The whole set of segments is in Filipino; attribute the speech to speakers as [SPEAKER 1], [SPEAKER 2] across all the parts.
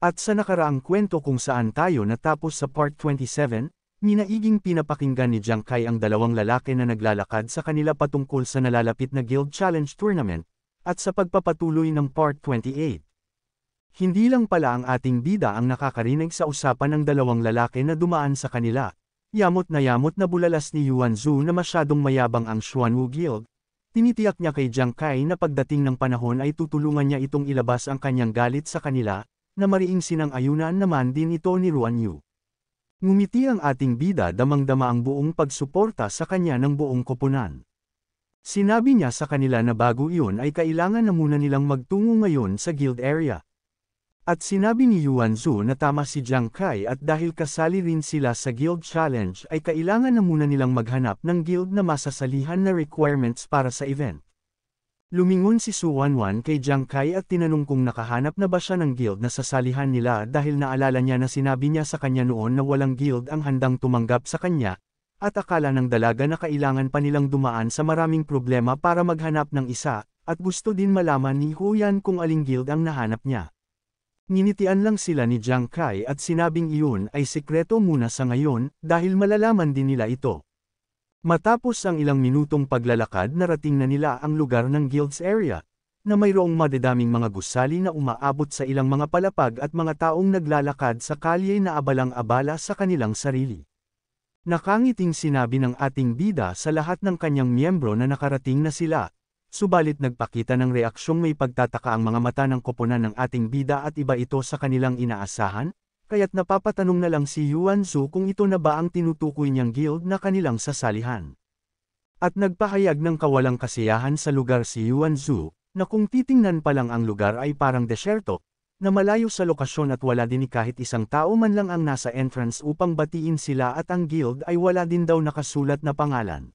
[SPEAKER 1] At sa nakaraang kwento kung saan tayo natapos sa part 27, minaiging pinapakinggan ni Jiang Kai ang dalawang lalaki na naglalakad sa kanila patungkol sa nalalapit na Guild Challenge Tournament, at sa pagpapatuloy ng part 28. Hindi lang pala ang ating bida ang nakakarinig sa usapan ng dalawang lalaki na dumaan sa kanila. Yamot na bulalas ni Yuan Zhu na masyadong mayabang ang Xuanwu Guild. Tinitiyak niya kay Jiang Kai na pagdating ng panahon ay tutulungan niya itong ilabas ang kanyang galit sa kanila, na mariing sinang-ayunan naman din ito ni Ruan Yu. Ngumiti ang ating bida damang-dama ang buong pagsuporta sa kanya ng buong koponan. Sinabi niya sa kanila na bago iyon ay kailangan na muna nilang magtungo ngayon sa guild area. At sinabi ni Yuan Zhu na tama si Jiang Kai at dahil kasali rin sila sa guild challenge ay kailangan na muna nilang maghanap ng guild na masasalihan na requirements para sa event. Lumingon si Su Wanwan kay Jiang Kai at tinanong kung nakahanap na ba siya ng guild na sasalihan nila dahil naalala niya na sinabi niya sa kanya noon na walang guild ang handang tumanggap sa kanya, at akala ng dalaga na kailangan pa nilang dumaan sa maraming problema para maghanap ng isa, at gusto din malaman ni Huyan kung aling guild ang nahanap niya. Nginitian lang sila ni Jiang Kai at sinabing iyon ay sikreto muna sa ngayon dahil malalaman din nila ito. Matapos ang ilang minutong paglalakad narating na nila ang lugar ng guild's area, na mayroong madadaming mga gusali na umaabot sa ilang mga palapag at mga taong naglalakad sa kalye na abalang-abala sa kanilang sarili. Nakangiting sinabi ng ating bida sa lahat ng kanyang miyembro na nakarating na sila, subalit nagpakita ng reaksyong may pagtataka ang mga mata ng koponan ng ating bida at iba ito sa kanilang inaasahan, kaya't napapatanong na lang si Yuan Zhu kung ito na ba ang tinutukoy niyang guild na kanilang sasalihan. At nagpahayag ng kawalang kasiyahan sa lugar si Yuan Zhu, na kung titingnan pa lang ang lugar ay parang desyerto, na malayo sa lokasyon at wala din ni kahit isang tao man lang ang nasa entrance upang batiin sila at ang guild ay wala din daw nakasulat na pangalan.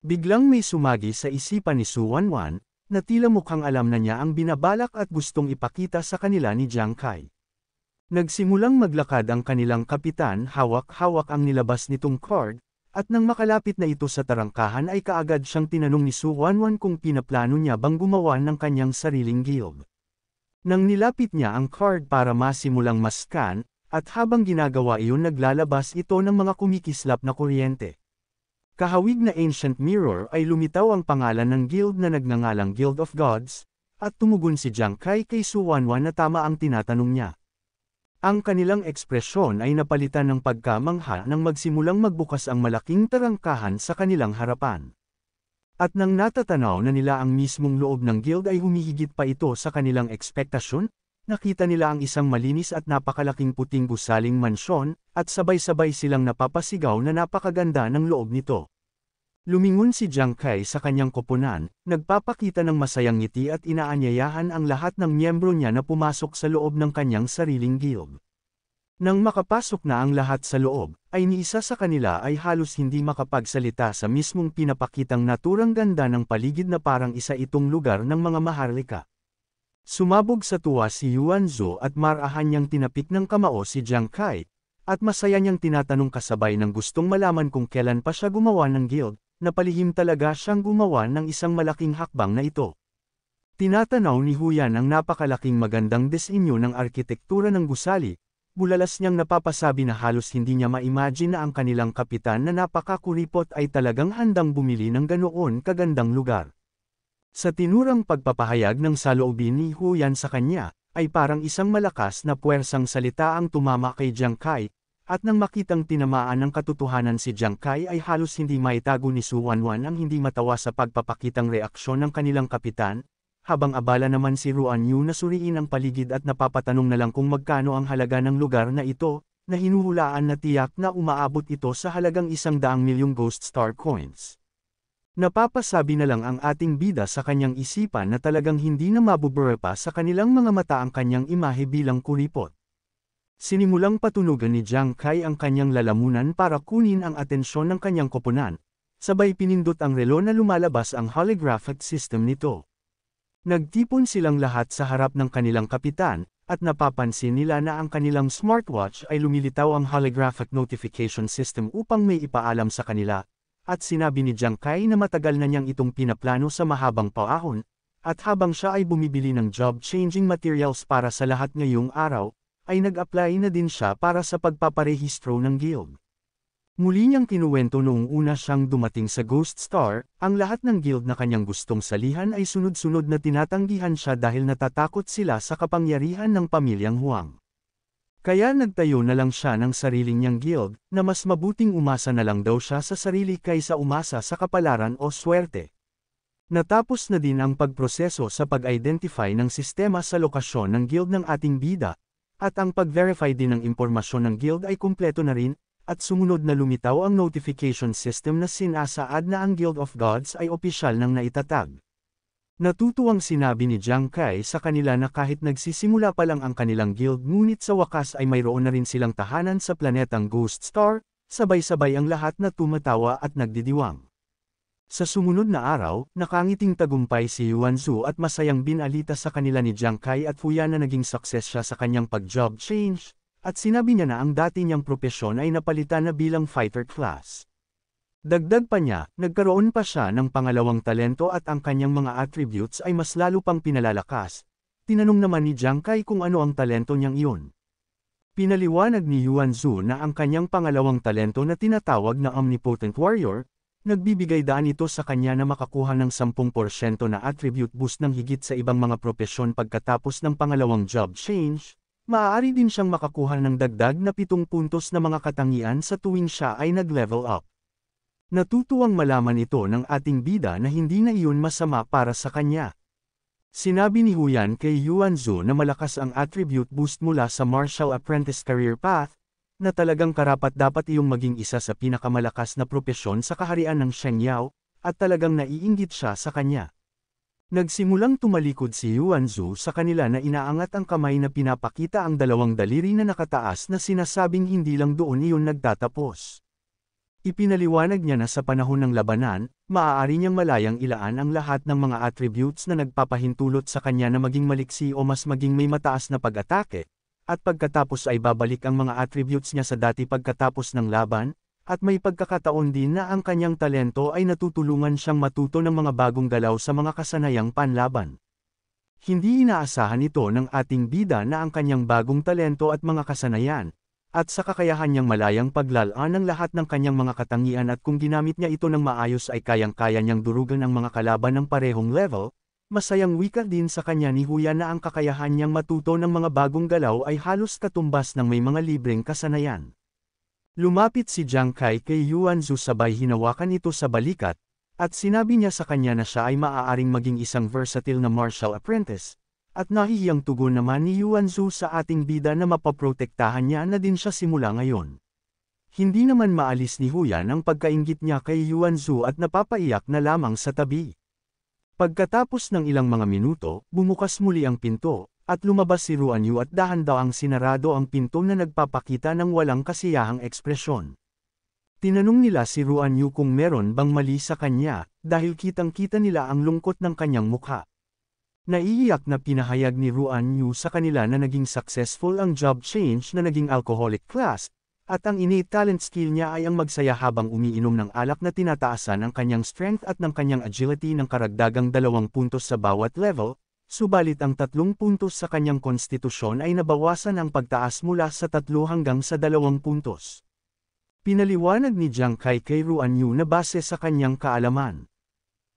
[SPEAKER 1] Biglang may sumagi sa isipan ni Su Wanwan, na tila mukhang alam na niya ang binabalak at gustong ipakita sa kanila ni Jiang Kai. Nagsimulang maglakad ang kanilang kapitan, hawak-hawak ang nilabas nitong card, at nang makalapit na ito sa tarangkahan ay kaagad siyang tinanong ni Su Wanwan kung pinaplano niya bang gumawa ng kanyang sariling guild. Nang nilapit niya ang card para masimulang mascan, at habang ginagawa iyon naglalabas ito ng mga kumikislap na kuryente. Kahawig na ancient mirror ay lumitaw ang pangalan ng guild na nagngangalang Guild of Gods, at tumugon si Jiang Kai kay Su Wanwan na tama ang tinatanong niya. Ang kanilang ekspresyon ay napalitan ng pagkamangha nang magsimulang magbukas ang malaking tarangkahan sa kanilang harapan. At nang natatanaw na nila ang mismong loob ng guild ay humihigit pa ito sa kanilang ekspektasyon, nakita nila ang isang malinis at napakalaking puting gusaling mansyon, at sabay-sabay silang napapasigaw na napakaganda ng loob nito. Lumingon si Jiang Kai sa kanyang koponan, nagpapakita ng masayang ngiti at inaanyayahan ang lahat ng miyembro niya na pumasok sa loob ng kanyang sariling guild. Nang makapasok na ang lahat sa loob, ay ni isa sa kanila ay halos hindi makapagsalita sa mismong pinapakitang naturang ganda ng paligid na parang isa itong lugar ng mga maharlika. Sumabog sa tuwa si Yuan Zhu at marahan niyang tinapik ng kamao si Jiang Kai, at masaya niyang tinatanong kasabay ng gustong malaman kung kailan pa siya gumawa ng guild, na palihim talaga siyang gumawa ng isang malaking hakbang na ito. Tinatanaw ni Huyan ang napakalaking magandang disenyo ng arkitektura ng gusali, bulalas niyang napapasabi na halos hindi niya ma-imagine na ang kanilang kapitan na napakakuripot ay talagang handang bumili ng ganoon kagandang lugar. Sa tinurang pagpapahayag ng saloobin ni Huyan sa kanya, ay parang isang malakas na puwersang salita ang tumama kay Jiang Kai, at nang makitang tinamaan ng katotohanan si Jiang Kai ay halos hindi maitago ni Su Wanwan ang hindi matawa sa pagpapakitang reaksyon ng kanilang kapitan, habang abala naman si Ruan Yu na suriin ang paligid at napapatanong na lang kung magkano ang halaga ng lugar na ito, na hinuhulaan na tiyak na umaabot ito sa halagang 100 milyong Ghost Star Coins. Napapasabi na lang ang ating bida sa kanyang isipan na talagang hindi na mabubura pa sa kanilang mga mata ang kanyang imahe bilang kuripot. Sinimulang patunugan ni Jiang Kai ang kanyang lalamunan para kunin ang atensyon ng kanyang koponan, sabay pinindot ang relo na lumalabas ang holographic system nito. Nagtipon silang lahat sa harap ng kanilang kapitan, at napapansin nila na ang kanilang smartwatch ay lumilitaw ang holographic notification system upang may ipaalam sa kanila, at sinabi ni Jiang Kai na matagal na niyang itong pinaplano sa mahabang paahon, at habang siya ay bumibili ng job-changing materials para sa lahat ngayong araw, ay nag-apply na din siya para sa pagpaparehistro ng guild. Muli niyang kinuwento noong una siyang dumating sa Ghost Star, ang lahat ng guild na kanyang gustong salihan ay sunod-sunod na tinatanggihan siya dahil natatakot sila sa kapangyarihan ng pamilyang Huang. Kaya nagtayo na lang siya ng sariling niyang guild, na mas mabuting umasa na lang daw siya sa sarili kaysa umasa sa kapalaran o swerte. Natapos na din ang pagproseso sa pag-identify ng sistema sa lokasyon ng guild ng ating bida, at ang pag-verify din ng impormasyon ng guild ay kumpleto na rin, at sumunod na lumitaw ang notification system na sinasaad na ang Guild of Gods ay opisyal nang naitatag. Natutuwang sinabi ni Jiang Kai sa kanila na kahit nagsisimula pa lang ang kanilang guild ngunit sa wakas ay mayroon na rin silang tahanan sa planetang Ghost Star, sabay-sabay ang lahat na tumatawa at nagdidiwang. Sa sumunod na araw, nakangiting tagumpay si Yuanzu at masayang binalita sa kanila ni Jiang Kai at Fuyan na naging success siya sa kanyang pag-job change, at sinabi niya na ang dati niyang propesyon ay napalitan na bilang fighter class. Dagdag pa niya, nagkaroon pa siya ng pangalawang talento at ang kanyang mga attributes ay mas lalo pang pinalalakas. Tinanong naman ni Jiang Kai kung ano ang talento niyang iyon. Pinaliwanag ni Yuanzu na ang kanyang pangalawang talento na tinatawag na Omnipotent Warrior, nagbibigay daan ito sa kanya na makakuha ng 10% na attribute boost ng higit sa ibang mga propesyon pagkatapos ng pangalawang job change. Maaari din siyang makakuha ng dagdag na 7 puntos na mga katangian sa tuwing siya ay nag-level up. Natutuwang malaman ito ng ating bida na hindi na iyon masama para sa kanya. Sinabi ni Huyan kay Yuanzu na malakas ang attribute boost mula sa Martial Apprentice Career Path, na talagang karapat-dapat iyong maging isa sa pinakamalakas na propesyon sa kaharian ng Shengyao, at talagang naiinggit siya sa kanya. Nagsimulang tumalikod si Yuanzu sa kanila na inaangat ang kamay na pinapakita ang dalawang daliri na nakataas na sinasabing hindi lang doon iyon nagtatapos. Ipinaliwanag niya na sa panahon ng labanan, maaari niyang malayang ilaan ang lahat ng mga attributes na nagpapahintulot sa kanya na maging maliksi o mas maging may mataas na pag-atake, at pagkatapos ay babalik ang mga attributes niya sa dati pagkatapos ng laban, at may pagkakataon din na ang kanyang talento ay natutulungan siyang matuto ng mga bagong galaw sa mga kasanayang panlaban. Hindi inaasahan ito ng ating bida na ang kanyang bagong talento at mga kasanayan, at sa kakayahan niyang malayang paglalaan ng lahat ng kanyang mga katangian at kung ginamit niya ito ng maayos ay kayang-kaya niyang durugan ang mga kalaban ng parehong level, masayang wika din sa kanya ni Huyan na ang kakayahan niyang matuto ng mga bagong galaw ay halos katumbas ng may mga libreng kasanayan. Lumapit si Jiang Kai kay Yuanzu sabay hinawakan ito sa balikat, at sinabi niya sa kanya na siya ay maaaring maging isang versatile na martial apprentice, at nahihiyang tugon naman ni Yuanzu sa ating bida na mapaprotektahan niya na din siya simula ngayon. Hindi naman maalis ni Huyan ang pagkainggit niya kay Yuanzu at napapaiyak na lamang sa tabi. Pagkatapos ng ilang mga minuto, bumukas muli ang pinto, at lumabas si Ruanyu at dahan-dahang sinarado ang pinto na nagpapakita ng walang kasiyahang ekspresyon. Tinanong nila si Ruanyu kung meron bang mali sa kanya, dahil kitang-kita nila ang lungkot ng kanyang mukha. Naiiyak na pinahayag ni Ruanyu sa kanila na naging successful ang job change na naging alcoholic class, at ang innate talent skill niya ay ang magsaya habang umiinom ng alak na tinataasan ang kanyang strength at ng kanyang agility ng karagdagang 2 puntos sa bawat level, subalit ang 3 puntos sa kanyang konstitusyon ay nabawasan ang pagtaas mula sa 3 hanggang sa 2 puntos. Pinaliwanag ni Jiang Kai kay Ruanyu na base sa kanyang kaalaman.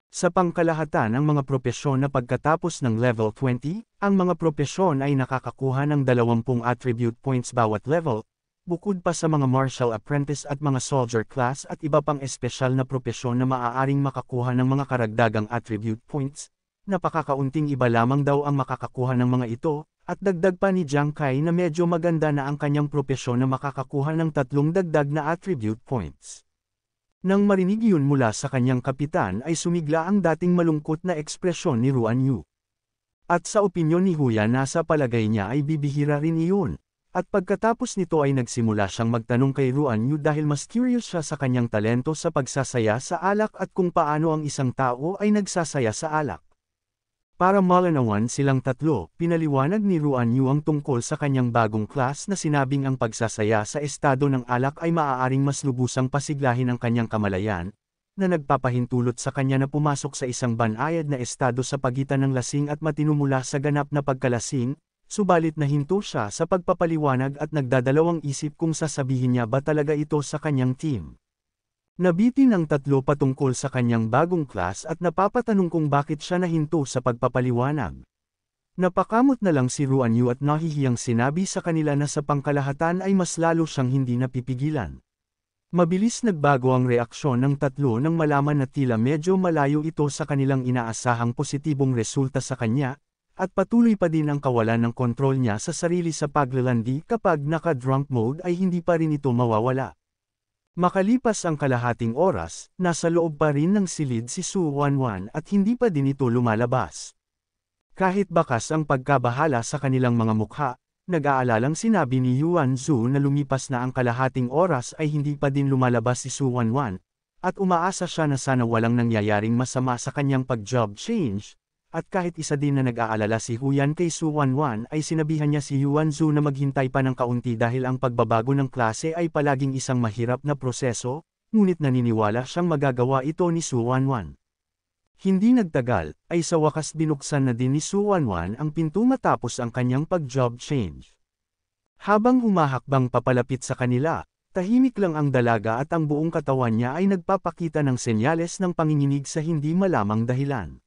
[SPEAKER 1] Sa pangkalahatan ng mga propesyon na pagkatapos ng level 20, ang mga propesyon ay nakakakuha ng 20 attribute points bawat level, bukod pa sa mga martial apprentice at mga soldier class at iba pang espesyal na propesyon na maaaring makakuha ng mga karagdagang attribute points, napakakaunting iba lamang daw ang makakakuha ng mga ito, at dagdag pa ni Jiang Kai na medyo maganda na ang kanyang propesyon na makakakuha ng 3 dagdag na attribute points. Nang marinig yun mula sa kanyang kapitan ay sumigla ang dating malungkot na ekspresyon ni Ruanyu. At sa opinyon ni Huyan nasa palagay niya ay bibihira rin iyon. At pagkatapos nito ay nagsimula siyang magtanong kay Ruanyu dahil mas curious siya sa kanyang talento sa pagsasaya sa alak at kung paano ang isang tao ay nagsasaya sa alak. Para malinawan silang tatlo, pinaliwanag ni Ruanyu ang tungkol sa kanyang bagong class na sinabing ang pagsasaya sa estado ng alak ay maaaring mas lubusang pasiglahin ang kanyang kamalayan, na nagpapahintulot sa kanya na pumasok sa isang banayad na estado sa pagitan ng lasing at matino mula sa ganap na pagkalasing, subalit nahinto siya sa pagpapaliwanag at nagdadalawang isip kung sasabihin niya ba talaga ito sa kanyang team. Nabitin ang tatlo patungkol sa kanyang bagong class at napapatanong kung bakit siya nahinto sa pagpapaliwanag. Napakamot na lang si Ruan Yu at nahihiyang sinabi sa kanila na sa pangkalahatan ay mas lalo siyang hindi napipigilan. Mabilis nagbago ang reaksyon ng tatlo nang malaman na tila medyo malayo ito sa kanilang inaasahang positibong resulta sa kanya, at patuloy pa din ang kawalan ng kontrol niya sa sarili sa paglalandi kapag naka-drunk mode ay hindi pa rin ito mawawala. Makalipas ang kalahating oras, nasa loob pa rin ng silid si Su Wanwan at hindi pa din ito lumalabas. Kahit bakas ang pagkabahala sa kanilang mga mukha, nag-aalalang sinabi ni Yuan Zhu na lumipas na ang kalahating oras ay hindi pa din lumalabas si Su Wanwan, at umaasa siya na sana walang nangyayaring masama sa kanyang pag-job change, at kahit isa din na nag-aalala si Huyan kay Su Wanwan ay sinabihan niya si Yuan Zhu na maghintay pa ng kaunti dahil ang pagbabago ng klase ay palaging isang mahirap na proseso, ngunit naniniwala siyang magagawa ito ni Su Wanwan. Hindi nagtagal, ay sa wakas binuksan na din ni Su Wanwan ang pinto matapos ang kanyang pag-job change. Habang humahakbang papalapit sa kanila, tahimik lang ang dalaga at ang buong katawan niya ay nagpapakita ng senyales ng panginginig sa hindi malamang dahilan.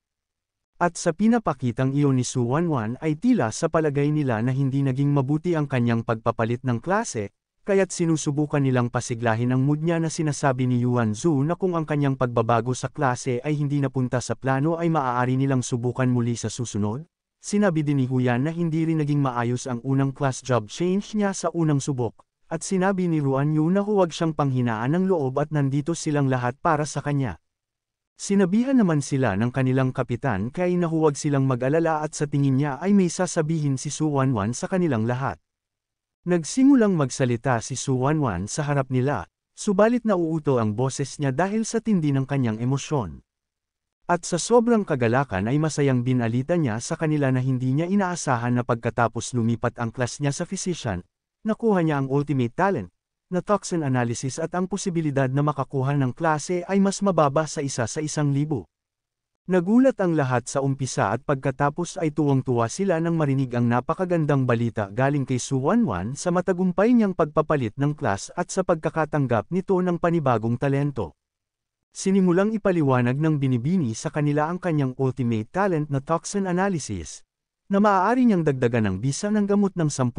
[SPEAKER 1] At sa pinapakitang iyon ni Su Wanwan ay tila sa palagay nila na hindi naging mabuti ang kanyang pagpapalit ng klase, kaya't sinusubukan nilang pasiglahin ang mood niya na sinasabi ni Yuan Zhu na kung ang kanyang pagbabago sa klase ay hindi napunta sa plano ay maaari nilang subukan muli sa susunod. Sinabi din ni Huyan na hindi rin naging maayos ang unang class job change niya sa unang subok, at sinabi ni Ruan Yu na huwag siyang panghinaan ng loob at nandito silang lahat para sa kanya. Sinabihan naman sila ng kanilang kapitan kaya na huwag silang mag-alala at sa tingin niya ay may sasabihin si Su Wanwan sa kanilang lahat. Nagsimulang magsalita si Su Wanwan sa harap nila, subalit nauuto ang boses niya dahil sa tindi ng kanyang emosyon. At sa sobrang kagalakan ay masayang binalita niya sa kanila na hindi niya inaasahan na pagkatapos lumipat ang class niya sa physician, nakuha niya ang ultimate talent, na toxin analysis at ang posibilidad na makakuha ng klase ay mas mababa sa 1,000. Nagulat ang lahat sa umpisa at pagkatapos ay tuwang-tuwa sila nang marinig ang napakagandang balita galing kay Su Wanwan sa matagumpay niyang pagpapalit ng class at sa pagkakatanggap nito ng panibagong talento. Sinimulang ipaliwanag ng binibini sa kanila ang kanyang ultimate talent na toxin analysis, na maaari niyang dagdagan ng bisa ng gamot ng 10%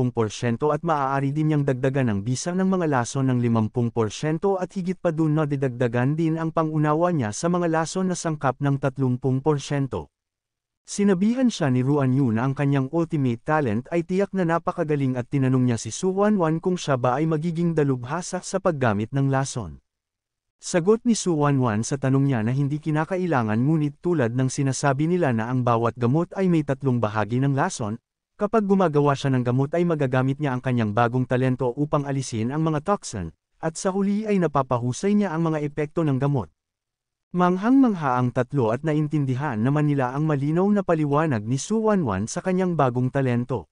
[SPEAKER 1] at maaari din niyang dagdagan ng bisa ng mga lason ng 50% at higit pa dun na didagdagan din ang pangunawa niya sa mga lason na sangkap ng 30%. Sinabihan siya ni Ruan Yu na ang kanyang ultimate talent ay tiyak na napakagaling at tinanong niya si Su Wanwan kung siya ba ay magiging dalubhasa sa paggamit ng lason. Sagot ni Su Wanwan sa tanong niya na hindi kinakailangan ngunit tulad ng sinasabi nila na ang bawat gamot ay may 3 bahagi ng lason, kapag gumagawa siya ng gamot ay magagamit niya ang kanyang bagong talento upang alisin ang mga toxin, at sa huli ay napapahusay niya ang mga epekto ng gamot. Manghang-mangha ang tatlo at naintindihan naman nila ang malinaw na paliwanag ni Su Wanwan sa kanyang bagong talento.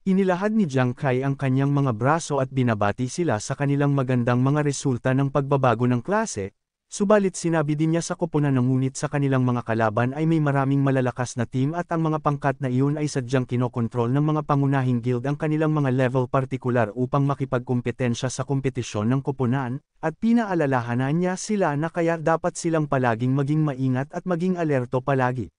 [SPEAKER 1] Inilahad ni Jiang Kai ang kanyang mga braso at binabati sila sa kanilang magandang mga resulta ng pagbabago ng klase, subalit sinabi din niya sa koponan na ngunit sa kanilang mga kalaban ay may maraming malalakas na team at ang mga pangkat na iyon ay sadyang kinokontrol ng mga pangunahing guild ang kanilang mga level partikular upang makipagkumpetensya sa kompetisyon ng koponan, at pinaalalahanan niya sila na kaya dapat silang palaging maging maingat at maging alerto palagi.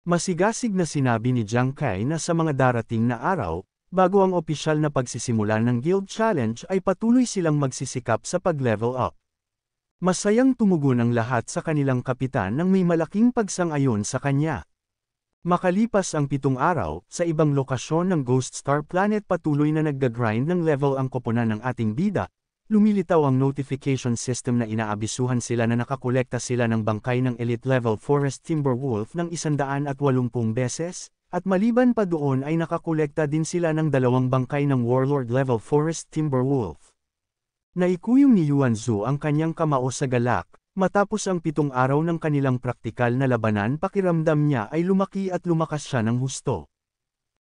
[SPEAKER 1] Masigasig na sinabi ni Jiang Kai na sa mga darating na araw, bago ang opisyal na pagsisimula ng Guild Challenge ay patuloy silang magsisikap sa pag-level up. Masayang tumugon ang lahat sa kanilang kapitan nang may malaking pagsang-ayon sa kanya. Makalipas ang 7 araw, sa ibang lokasyon ng Ghost Star Planet patuloy na nagga-grind ng level ang koponan ng ating bida, lumilitaw ang notification system na inaabisuhan sila na nakakolekta sila ng bangkay ng Elite Level Forest Timberwolf ng 180 beses, at maliban pa doon ay nakakolekta din sila ng 2 bangkay ng Warlord Level Forest Timberwolf. Naikuyong ni Yuan Zhu ang kanyang kamao sa galak, matapos ang 7 araw ng kanilang praktikal na labanan pakiramdam niya ay lumaki at lumakas siya ng husto.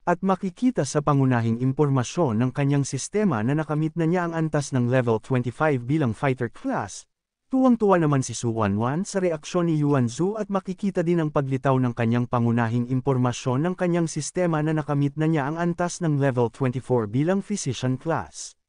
[SPEAKER 1] At makikita sa pangunahing impormasyon ng kanyang sistema na nakamit na niya ang antas ng level 25 bilang fighter class, Tuwang-tuwa naman si Su Wanwan sa reaksyon ni Yuan Zhu at makikita din ang paglitaw ng kanyang pangunahing impormasyon ng kanyang sistema na nakamit na niya ang antas ng level 24 bilang physician class.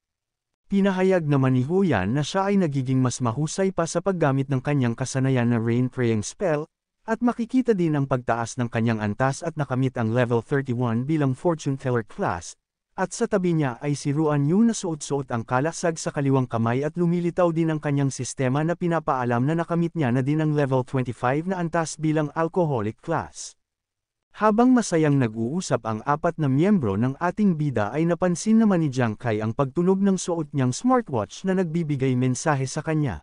[SPEAKER 1] Pinahayag naman ni Huyan na siya ay nagiging mas mahusay pa sa paggamit ng kanyang kasanayan na Rain Praying Spell, at makikita din ang pagtaas ng kanyang antas at nakamit ang level 31 bilang Fortune Teller class, at sa tabi niya ay si Ruan Yu na suot-suot ang kalasag sa kaliwang kamay at lumilitaw din ang kanyang sistema na pinapaalam na nakamit niya na din ang level 25 na antas bilang Alcoholic class. Habang masayang nag-uusap ang apat na miyembro ng ating bida ay napansin naman ni Jiang Kai ang pagtunog ng suot niyang smartwatch na nagbibigay mensahe sa kanya.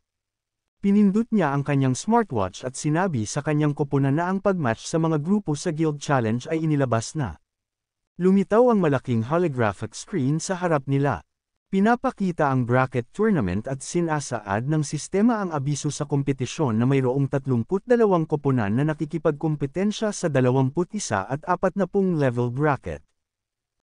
[SPEAKER 1] Pinindot niya ang kanyang smartwatch at sinabi sa kanyang koponan na ang pagmatch sa mga grupo sa Guild Challenge ay inilabas na. Lumitaw ang malaking holographic screen sa harap nila. Pinapakita ang bracket tournament at sinasaad ng sistema ang abiso sa kompetisyon na mayroong 32 koponan na nakikipagkompetensya sa 21 at 40 level bracket.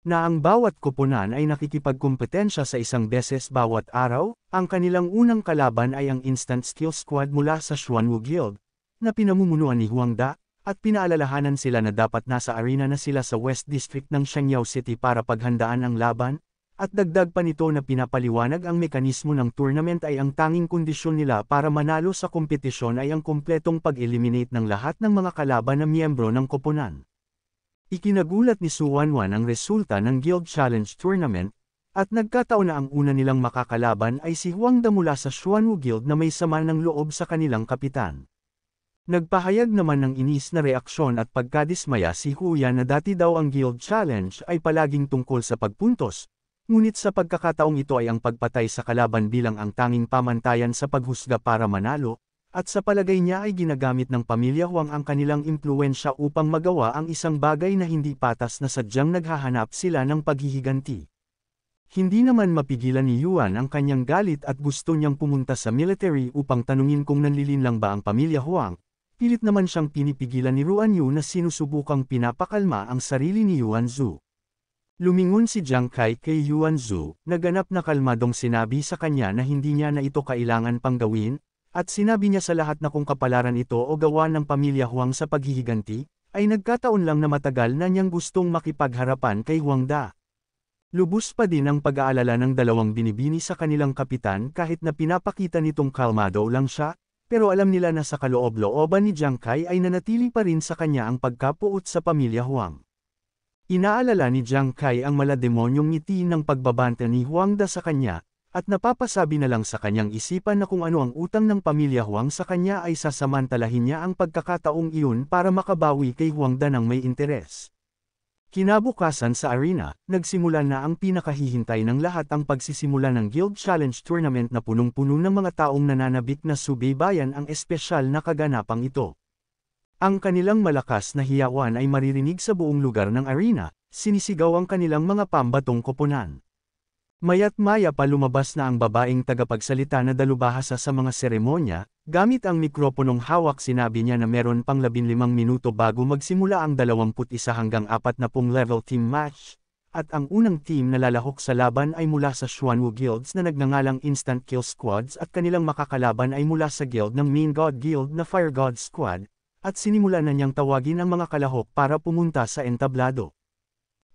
[SPEAKER 1] Na ang bawat koponan ay nakikipagkompetensya sa isang beses bawat araw, ang kanilang unang kalaban ay ang Instant Skill Squad mula sa Xuanwu Guild, na pinamumunuan ni Huang Da, at pinaalalahanan sila na dapat nasa arena na sila sa West District ng Xiangyao City para paghandaan ang laban. At dagdag pa nito na pinapaliwanag ang mekanismo ng tournament ay ang tanging kondisyon nila para manalo sa kompetisyon ay ang kumpletong pag-eliminate ng lahat ng mga kalaban na miyembro ng koponan. Ikinagulat ni Su Wanwan ang resulta ng Guild Challenge Tournament, at nagkataon na ang una nilang makakalaban ay si Huang Da mula sa Xuanwu Guild na may sama ng loob sa kanilang kapitan. Nagpahayag naman ng inis na reaksyon at pagkadismaya si Huyan na dati daw ang Guild Challenge ay palaging tungkol sa pagpuntos. Ngunit sa pagkakataong ito ay ang pagpatay sa kalaban bilang ang tanging pamantayan sa paghusga para manalo, at sa palagay niya ay ginagamit ng pamilya Huang ang kanilang impluwensya upang magawa ang isang bagay na hindi patas na sadyang naghahanap sila ng paghihiganti. Hindi naman mapigilan ni Yuan ang kanyang galit at gusto niyang pumunta sa military upang tanungin kung nanlilinlang ba ang pamilya Huang. Pilit naman siyang pinipigilan ni Ruan Yu na sinusubukang pinapakalma ang sarili ni Yuan Zhu. Lumingon si Jiang Kai kay Yuan Zhu, naganap na kalmadong sinabi sa kanya na hindi niya na ito kailangan pang gawin, at sinabi niya sa lahat na kung kapalaran ito o gawa ng pamilya Huang sa paghihiganti, ay nagkataon lang na matagal na niyang gustong makipagharapan kay Huang Da. Lubos pa din ang pag-aalala ng dalawang binibini sa kanilang kapitan kahit na pinapakita nitong kalmado lang siya, pero alam nila na sa kaloob-looban ni Jiang Kai ay nanatili pa rin sa kanya ang pagkapuot sa pamilya Huang. Inaalala ni Jiang Kai ang malademonyong ngiti ng pagbabanta ni Huang Da sa kanya, at napapasabi na lang sa kanyang isipan na kung ano ang utang ng pamilya Huang sa kanya ay sasamantalahin niya ang pagkakataong iyon para makabawi kay Huang Da ng may interes. Kinabukasan sa arena, nagsimula na ang pinakahihintay ng lahat ang pagsisimula ng Guild Challenge Tournament na punong-puno ng mga taong nananabik na subaybayan ang espesyal na kaganapang ito. Ang kanilang malakas na hiyawan ay maririnig sa buong lugar ng arena, sinisigaw ang kanilang mga pambatong koponan. Maya't maya pa lumabas na ang babaeng tagapagsalita na dalubhasa sa mga seremonya, gamit ang mikroponong hawak sinabi niya na meron pang 15 minuto bago magsimula ang 21 hanggang 40 level team match, at ang unang team na lalahok sa laban ay mula sa Xuanwu Guilds na nagngangalang Instant Kill Squads at kanilang makakalaban ay mula sa guild ng Main God Guild na Fire God Squad, at sinimula na niyang tawagin ang mga kalahok para pumunta sa entablado.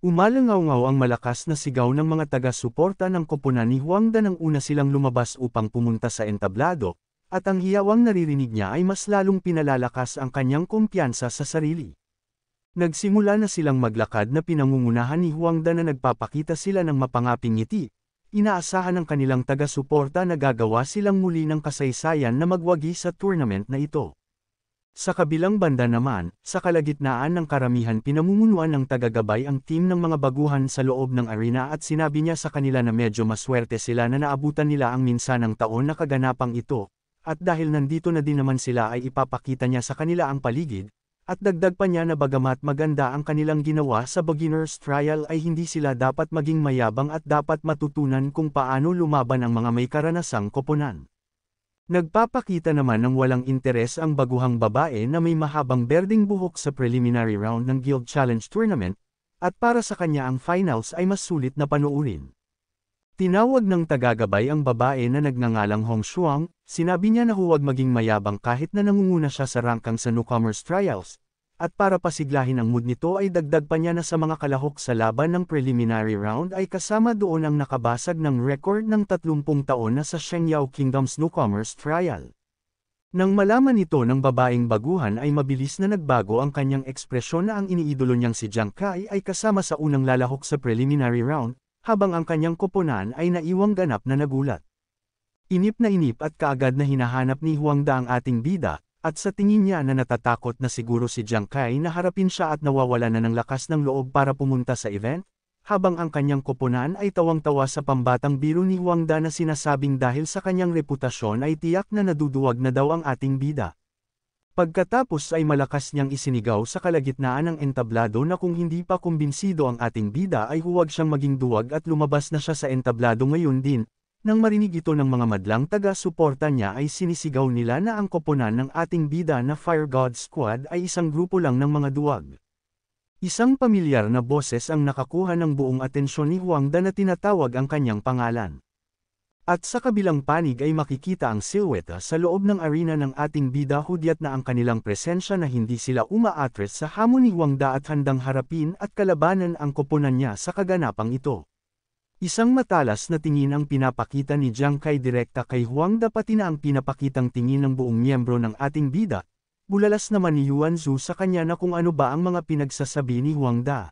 [SPEAKER 1] Umalangaw-ngaw ang malakas na sigaw ng mga taga-suporta ng koponan ni Huang Da nang una silang lumabas upang pumunta sa entablado, at ang hiyawang naririnig niya ay mas lalong pinalalakas ang kanyang kumpiyansa sa sarili. Nagsimula na silang maglakad na pinangungunahan ni Huang Da na nagpapakita sila ng mapangaping ngiti. Inaasahan ng kanilang taga-suporta na gagawa silang muli ng kasaysayan na magwagi sa tournament na ito. Sa kabilang banda naman, sa kalagitnaan ng karamihan pinamumunuan ng tagagabay ang team ng mga baguhan sa loob ng arena at sinabi niya sa kanila na medyo maswerte sila na naabutan nila ang minsanang taon na kaganapang ito, at dahil nandito na din naman sila ay ipapakita niya sa kanila ang paligid, at dagdag pa niya na bagamat maganda ang kanilang ginawa sa beginner's trial ay hindi sila dapat maging mayabang at dapat matutunan kung paano lumaban ang mga may karanasang koponan. Nagpapakita naman ng walang interes ang baguhang babae na may mahabang berdeng buhok sa preliminary round ng Guild Challenge Tournament, at para sa kanya ang finals ay mas sulit na panuurin. Tinawag ng tagagabay ang babae na nagngangalang Hong Shuang, sinabi niya na huwag maging mayabang kahit na nangunguna siya sa rangkang sa newcomers trials. At para pasiglahin ang mood nito ay dagdag pa niya na sa mga kalahok sa laban ng preliminary round ay kasama doon ang nakabasag ng record ng 30 taon na sa Shengyao Kingdom's newcomers trial. Nang malaman ito ng babaeng baguhan ay mabilis na nagbago ang kanyang ekspresyon na ang iniidolo niyang si Jiang Kai ay kasama sa unang lalahok sa preliminary round, habang ang kanyang koponan ay naiwang ganap na nagulat. Inip at kaagad na hinahanap ni Huang Da ang ating bida, at sa tingin niya na natatakot na siguro si Jiang Kai na harapin siya at nawawala na ng lakas ng loob para pumunta sa event, habang ang kanyang koponan ay tawang-tawa sa pambatang biro ni Huang Da na sinasabing dahil sa kanyang reputasyon ay tiyak na naduduwag na daw ang ating bida. Pagkatapos ay malakas niyang isinigaw sa kalagitnaan ng entablado na kung hindi pa kumbinsido ang ating bida ay huwag siyang maging duwag at lumabas na siya sa entablado ngayon din. Nang marinig ito ng mga madlang taga-suporta niya ay sinisigaw nila na ang koponan ng ating bida na Fire God Squad ay isang grupo lang ng mga duwag. Isang pamilyar na boses ang nakakuha ng buong atensyon ni Huang Da na tinatawag ang kanyang pangalan. At sa kabilang panig ay makikita ang silhouette sa loob ng arena ng ating bida hudyat na ang kanilang presensya na hindi sila umaatres sa hamon ni Huang Da at handang harapin at kalabanan ang koponan niya sa kaganapang ito. Isang matalas na tingin ang pinapakita ni Jiang Kai direkta kay Huang Da pati na ang pinapakitang tingin ng buong miyembro ng ating bida. Bulalas naman ni Yuan Zhu sa kanya na kung ano ba ang mga pinagsasabi ni Huang Da.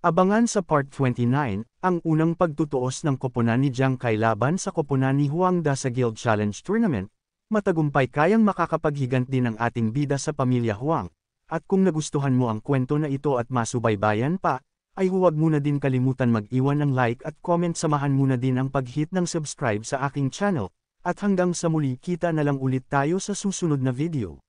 [SPEAKER 1] Abangan sa Part 29, ang unang pagtutuos ng koponan ni Jiang Kai laban sa koponan ni Huang Da sa Guild Challenge Tournament. Matagumpay kayang makakapaghiganti din ang ating bida sa pamilya Huang. At kung nagustuhan mo ang kwento na ito at masubaybayan pa, ay huwag muna din kalimutan mag-iwan ng like at comment, samahan muna din ang pag-hit ng subscribe sa aking channel, at hanggang sa muli kita na lang ulit tayo sa susunod na video.